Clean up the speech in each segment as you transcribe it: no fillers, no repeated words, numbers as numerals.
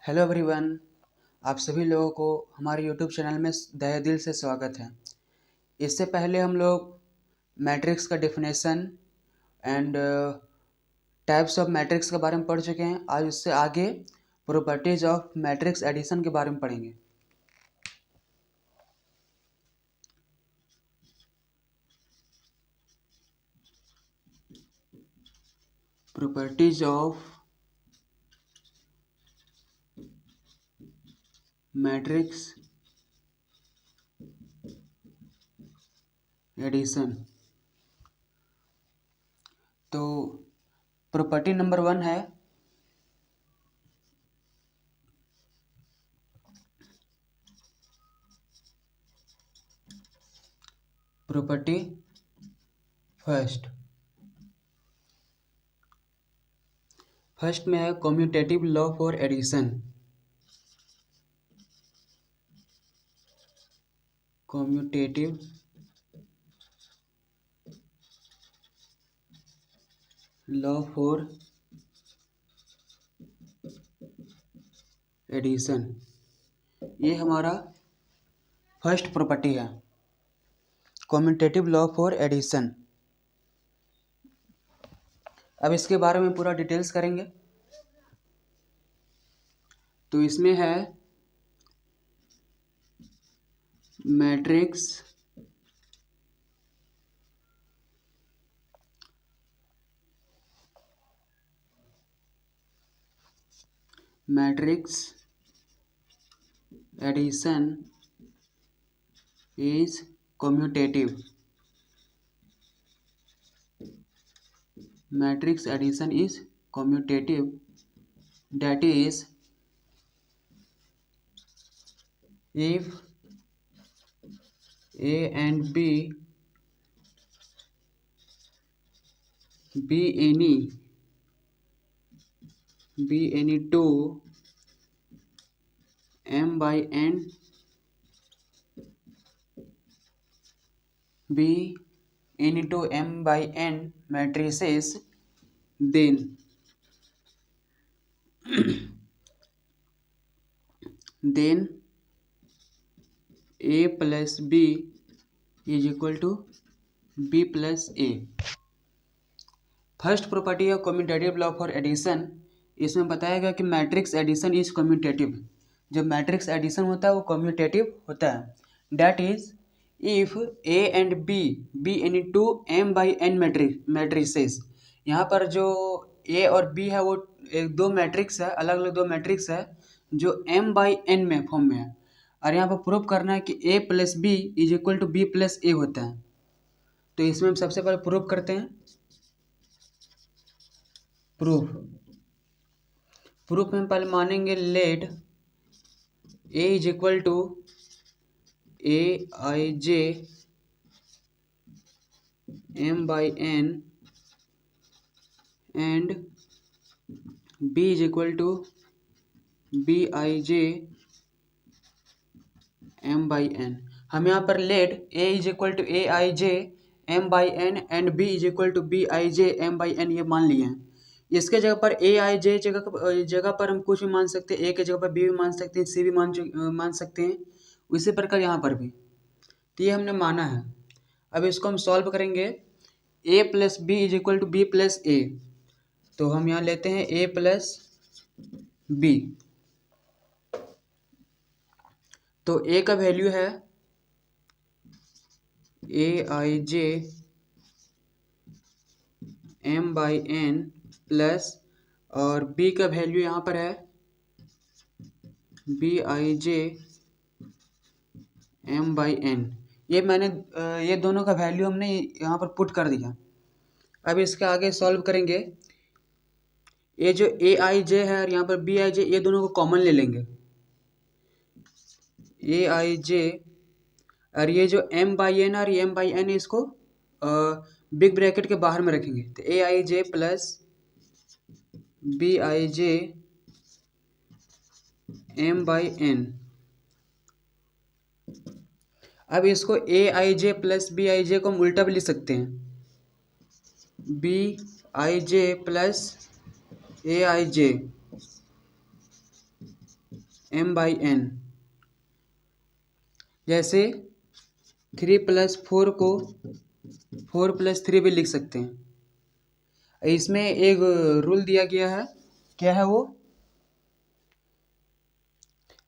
Hello everyone. आप सभी लोगों को हमारे यूट्यूब चैनल में तहे दिल से स्वागत है। इससे पहले हम लोग मैट्रिक्स का definition and types of matrix के बारे में पढ़ चुके हैं। आज उससे आगे प्रॉपर्टीज ऑफ मैट्रिक्स एडिशन के बारे में पढ़ेंगे। Properties of matrix addition. तो प्रॉपर्टी नंबर 1 है प्रॉपर्टी फर्स्ट में है commutative law for addition. Commutative law for addition, ये हमारा फर्स्ट प्रॉपर्टी है, कम्यूटेटिव लॉ फॉर एडिशन। अब इसके बारे में पूरा डिटेल्स करेंगे। तो इसमें है matrix addition is commutative. Matrix addition is commutative, that is, if A and B be any two m by n be any two m by n matrices, then A plus B is equal to B plus A। First property है commutative law for addition. इसमें बताया गया कि matrix addition is commutative. जब matrix addition होता है वो commutative होता है। That is if A and be any two m by n matrices. यहाँ पर जो ए और बी है वो दो मैट्रिक्स है, अलग अलग दो मैट्रिक्स है जो m बाई n में फॉर्म में है। और यहाँ पर प्रूव करना है कि a plus B is equal to B plus A होता है। तो इसमें हम सबसे पहले प्रूव करते हैं। प्रूफ में हम पहले मानेंगे let A is equal to A I J M by N and B is equal to B I J M by N. हम यहाँ पर let A is equal to A I J M by N and B is equal to B I J M by N ये मान लिए हैं। इसके जगह पर ए आई जे जगह पर हम कुछ भी मान सकते हैं। ए के जगह पर बी भी मान सकते हैं, सी भी मान सकते हैं। उसी प्रकार यहाँ पर भी। तो ये हमने माना है। अब इसको हम सॉल्व करेंगे। A plus B is equal to B plus A. तो हम यहाँ लेते हैं ए प्लस बी। तो ए का वैल्यू है A I J M by N plus और बी का वैल्यू यहाँ पर है B I J M by N. ये मैंने ये दोनों का वैल्यू हमने यहाँ पर पुट कर दिया। अब इसके आगे सॉल्व करेंगे। ये जो ए आई जे है और यहाँ पर बी आई जे, ये दोनों को कॉमन ले लेंगे। ए आई जे और ये जो एम बाई एन और ये एम बाई एन, इसको बिग ब्रैकेट के बाहर में रखेंगे। तो A I J plus B I J M by N. अब इसको ए I J plus B I जे को हम उल्टा भी लिख सकते हैं। B I J plus A I J m/n। जैसे 3+4 को 4+3 भी लिख सकते हैं। इसमें एक रूल दिया गया है, क्या है वो?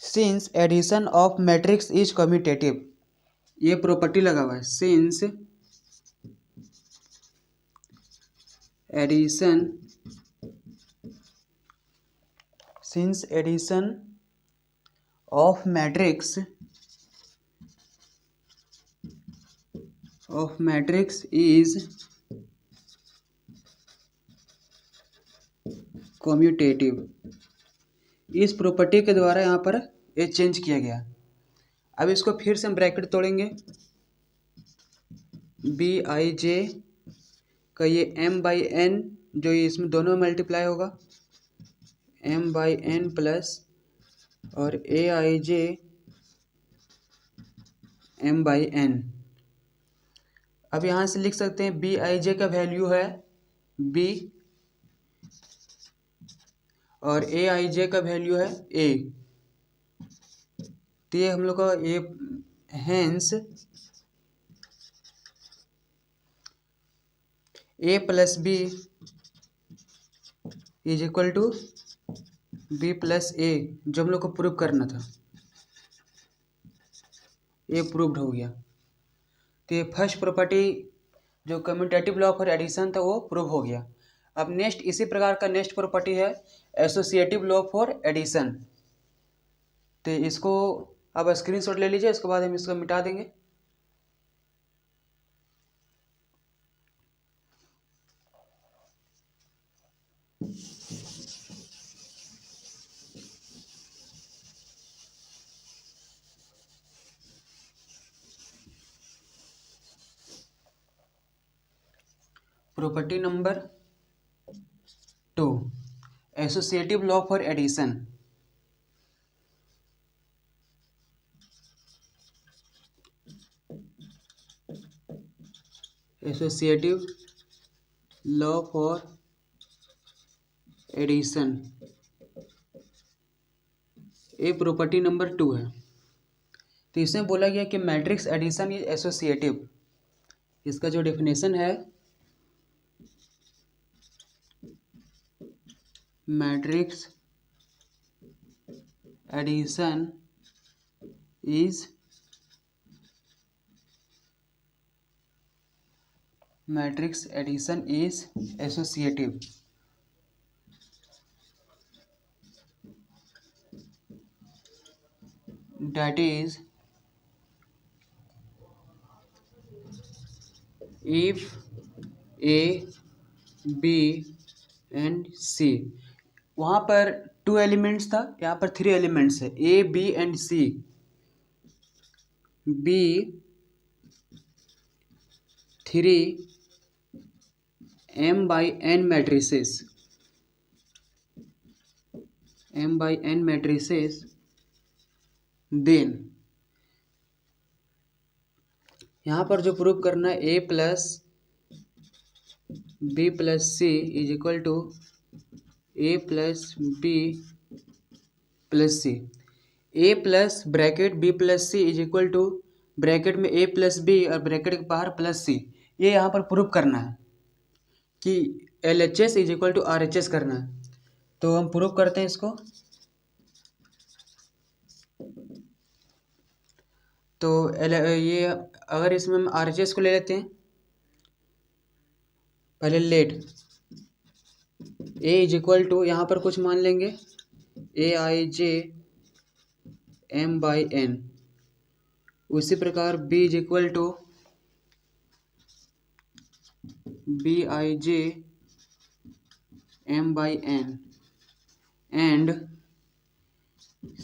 Since addition of matrix is commutative, ये प्रॉपर्टी लगा हुआ है। Since addition of matrix is commutative. इस प्रॉपर्टी के द्वारा यहाँ पर ये चेंज किया गया। अब इसको फिर से हम ब्रैकेट तोड़ेंगे। Bij का ये m/n जो इसमें दोनों में मल्टीप्लाई होगा, m/n प्लस और Aij m/n। अब यहाँ से लिख सकते हैं Bij का वैल्यू है b और Aij का वैल्यू है a। तो ये हम लोग का ये hence a plus B is equal to b plus a, जो हम लोग को प्रूव करना था, ये प्रूव्ड हो गया। तो ये फर्स्ट प्रॉपर्टी जो कम्यूटेटिव लॉ फॉर एडिशन था वो प्रूव हो गया। अब नेक्स्ट इसी प्रकार का नेक्स्ट प्रॉपर्टी है एसोसिएटिव लॉ फॉर एडिशन। तो इसको अब स्क्रीनशॉट ले लीजिए, इसके बाद हम इसको मिटा देंगे। Property number 2, associative law for addition. Associative law for addition, ये प्रॉपर्टी नंबर 2 है। तो इसमें बोला गया कि मैट्रिक्स एडिशन इज एसोसिएटिव। इसका जो डेफिनेशन है, matrix addition is associative. That is, if A, B and C, वहाँ पर 2 एलिमेंट्स था, यहाँ पर 3 एलिमेंट्स है, A, B and C। B 3 m/n matrices, then यहाँ पर जो प्रूव करना है A plus B plus C is equal to A plus B plus C। A plus bracket B plus C is equal to bracket में A plus B और bracket के बाहर plus C। ये यहाँ पर प्रूव करना है कि LHS is equal to RHS करना है। तो हम प्रूव करते हैं इसको। तो ये अगर इसमें हम RHS को ले लेते हैं, पहले let A is equal to, यहाँ पर कुछ मान लेंगे Aij m/n। उसी प्रकार B is equal to Bij m/n and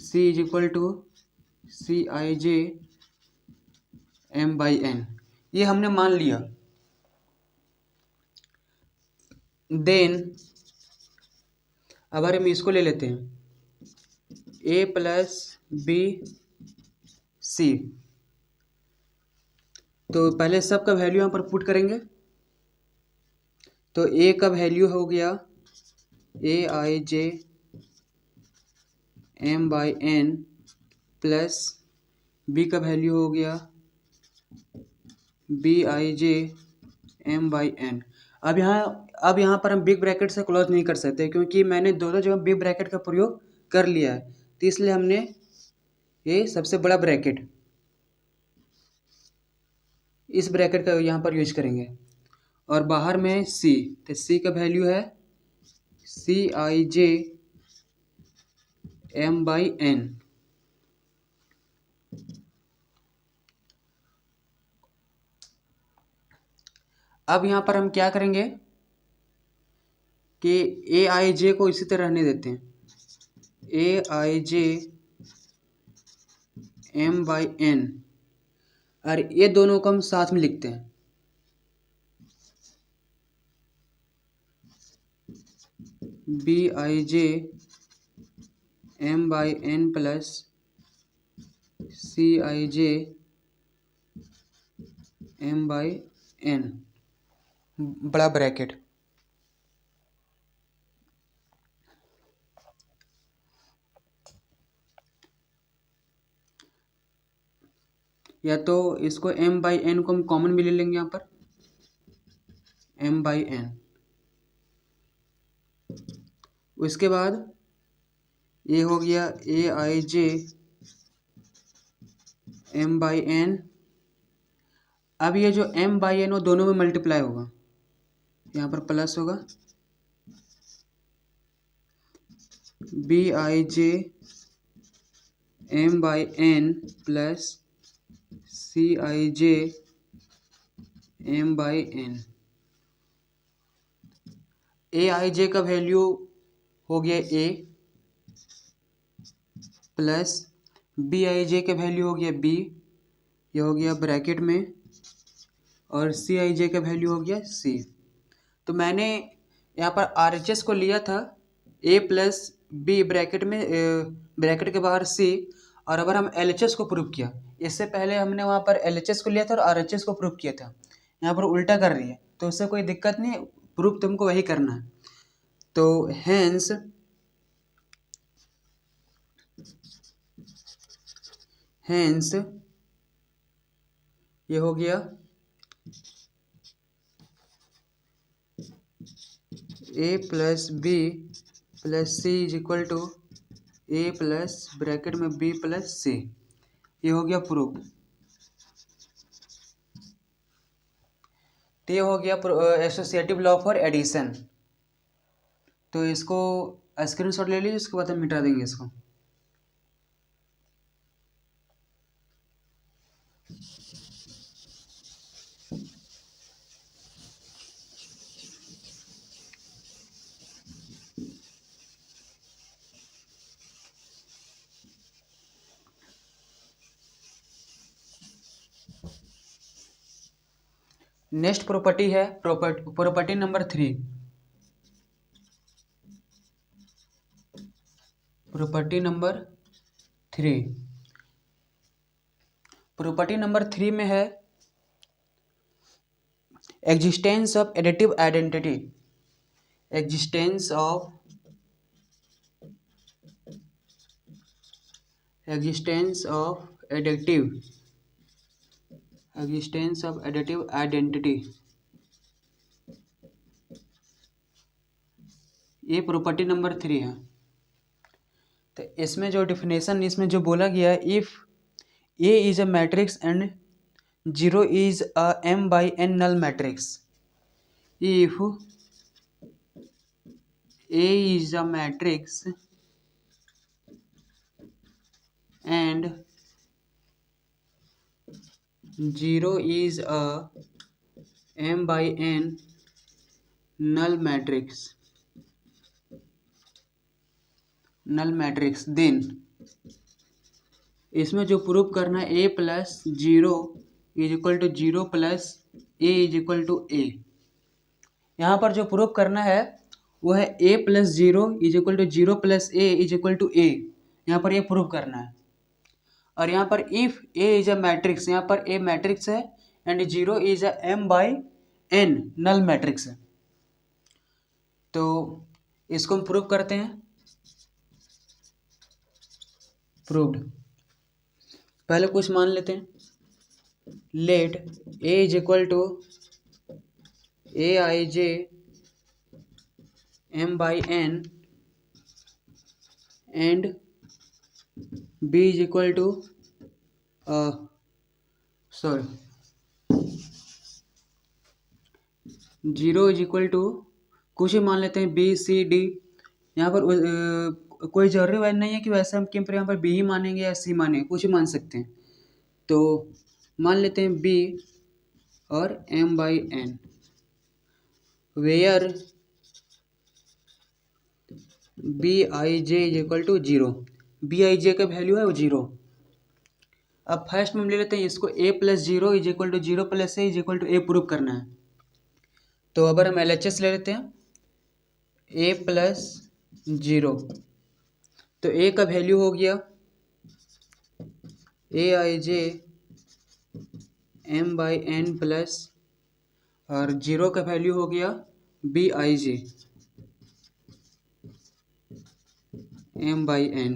C is equal to Cij m/n। ये हमने मान लिया। देन अब हम इसको ले लेते हैं A प्लस B C। तो पहले सबका वैल्यू यहाँ पर पुट करेंगे। तो A का वैल्यू हो गया Aij m by n plus b का वैल्यू हो गया bij m बाई n। अब यहाँ पर हम बिग ब्रैकेट से क्लोज नहीं कर सकते क्योंकि मैंने दोनों जगह बिग ब्रैकेट का प्रयोग कर लिया है, तो इसलिए हमने ये सबसे बड़ा ब्रैकेट इस ब्रैकेट का यहाँ पर यूज करेंगे। और बाहर में c, तो c का वैल्यू है cij m बाई n। अब यहाँ पर हम क्या करेंगे कि aij को इसी तरह रहने देते हैं, aij m बाई n, और ये दोनों को हम साथ में लिखते हैं, bij m by n plus cij m by n बड़ा ब्रैकेट। या तो इसको m बाई n को हम कॉमन भी ले लेंगे यहाँ पर, m बाई n। उसके बाद ये हो गया aij m बाई n। अब ये जो m बाई n वो दोनों में मल्टीप्लाई होगा, यहाँ पर प्लस होगा bij m by n plus cij m by n। aij का वैल्यू हो गया a प्लस bij का वैल्यू हो गया b, ये हो गया ब्रैकेट में, और cij का वैल्यू हो गया c। तो मैंने यहाँ पर RHS को लिया था a प्लस b ब्रैकेट में, ब्रैकेट के बाहर c, और अगर हम LHS को प्रूव किया, इससे पहले हमने वहाँ पर LHS को लिया था और RHS को प्रूव किया था, यहाँ पर उल्टा कर रही है, तो उससे कोई दिक्कत नहीं, प्रूफ तुमको वही करना है। तो हैंस ये हो गया a plus b plus c is equal to a plus bracket में b प्लस c, ये हो गया प्रूफ। तो ये हो गया एसोसिएटिव लॉ फॉर एडिशन। तो इसको स्क्रीनशॉट ले लीजिए, उसके बाद हम मिटा देंगे इसको। नेक्स्ट प्रॉपर्टी है property number 3। Property number 3, property number 3 में है existence of additive identity. Existence of additive identity, ये प्रॉपर्टी नंबर 3 है। तो इसमें जो डिफिनेशन इसमें जो बोला गया है, if A is a matrix and 0 is a m by n null matrix, if A is a matrix and 0 is a m by n null matrix, then इसमें जो प्रूफ करना है a plus 0 is equal to 0 plus a is equal to a। यहाँ पर जो proof करना है वो है a plus 0 is equal to 0 plus a is equal to a, यहाँ पर ये प्रूफ करना है। और यहाँ पर if a is a matrix, यहाँ पर a मैट्रिक्स है and 0 is a m by n null matrix है। तो इसको हम प्रूफ करते हैं। प्रूव्ड। पहले कुछ मान लेते हैं। Let A is equal to A I J M by N and B is equal to zero is equal to कुछ ही मान लेते हैं बी सी डी। यहाँ पर कोई जरूरी वैल्यू नहीं है कि वैसे हम क्यों पर यहाँ पर बी ही मानेंगे या सी मानेंगे, कुछ ही मान सकते हैं। तो मान लेते हैं बी और M by N where B I J is equal to zero. B I J का वैल्यू है वो जीरो। अब फर्स्ट में हम ले लेते हैं इसको A plus zero is equal to zero plus A is equal to A prove करना है। तो अगर हम एल एच एस ले लेते हैं ए प्लस जीरो, तो ए का वैल्यू हो गया A I J M by N plus और जीरो का वैल्यू हो गया B I J M by N,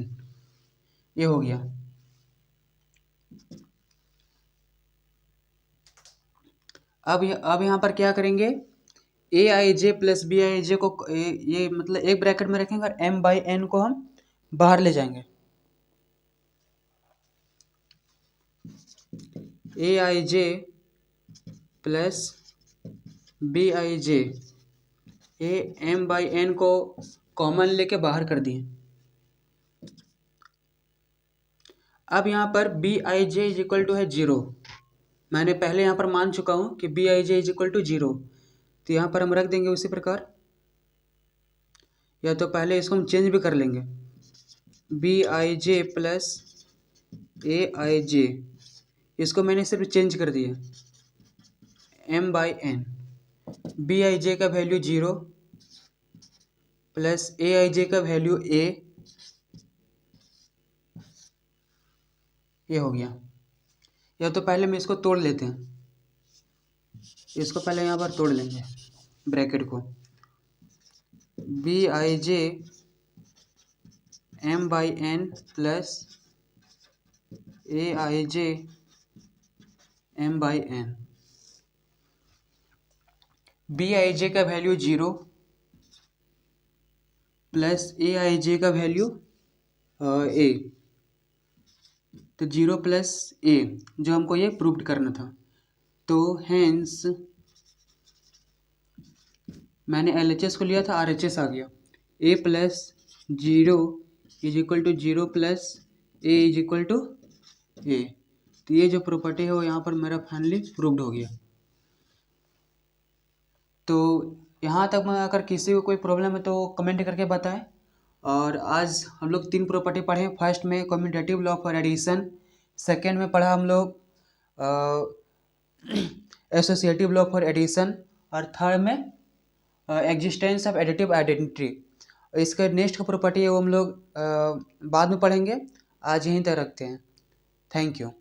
ये हो गया। अब यहाँ पर क्या करेंगे, ए I J plus B I जे को ये मतलब एक ब्रैकेट में रखेंगे और एम बाई एन को हम बाहर ले जाएंगे। A I J plus B I J, A M by N को कॉमन लेके बाहर कर दिए। अब यहाँ पर B I J is equal to है जीरो। मैंने पहले यहाँ पर मान चुका हूँ कि B I J is equal to zero, तो यहाँ पर हम रख देंगे उसी प्रकार, या तो पहले इसको हम चेंज भी कर लेंगे। B I J plus A I जे, इसको मैंने सिर्फ चेंज कर दिया M by N. B I J का value zero plus A I J का वैल्यू ए, ये हो गया। या तो पहले हम इसको तोड़ लेते हैं, इसको पहले यहाँ पर तोड़ लेंगे ब्रैकेट को। B I J M by N plus A I J M by N. B I J का value zero plus A I J का वैल्यू ए, तो जीरो प्लस ए जो हमको ये प्रूव करना था। तो हेंस मैंने एल एच एस को लिया था, आर एच एस आ गया। A plus zero is equal to zero plus A is equal to A, तो ये जो प्रॉपर्टी है वो यहाँ पर मेरा फाइनली प्रूव्ड हो गया। तो यहाँ तक में अगर किसी को कोई प्रॉब्लम है तो कमेंट करके बताएं। और आज हम लोग 3 प्रॉपर्टी पढ़े। फर्स्ट में commutative law for addition, second में पढ़ा हम लोग एसोसिएटिव लॉ फॉर एडिशन, और थर्ड में एग्जिस्टेंस ऑफ एडिटिव आइडेंटिटी। इसका नेक्स्ट प्रॉपर्टी है वो हम लोग बाद में पढ़ेंगे। आज यहीं तक रखते हैं। Thank you.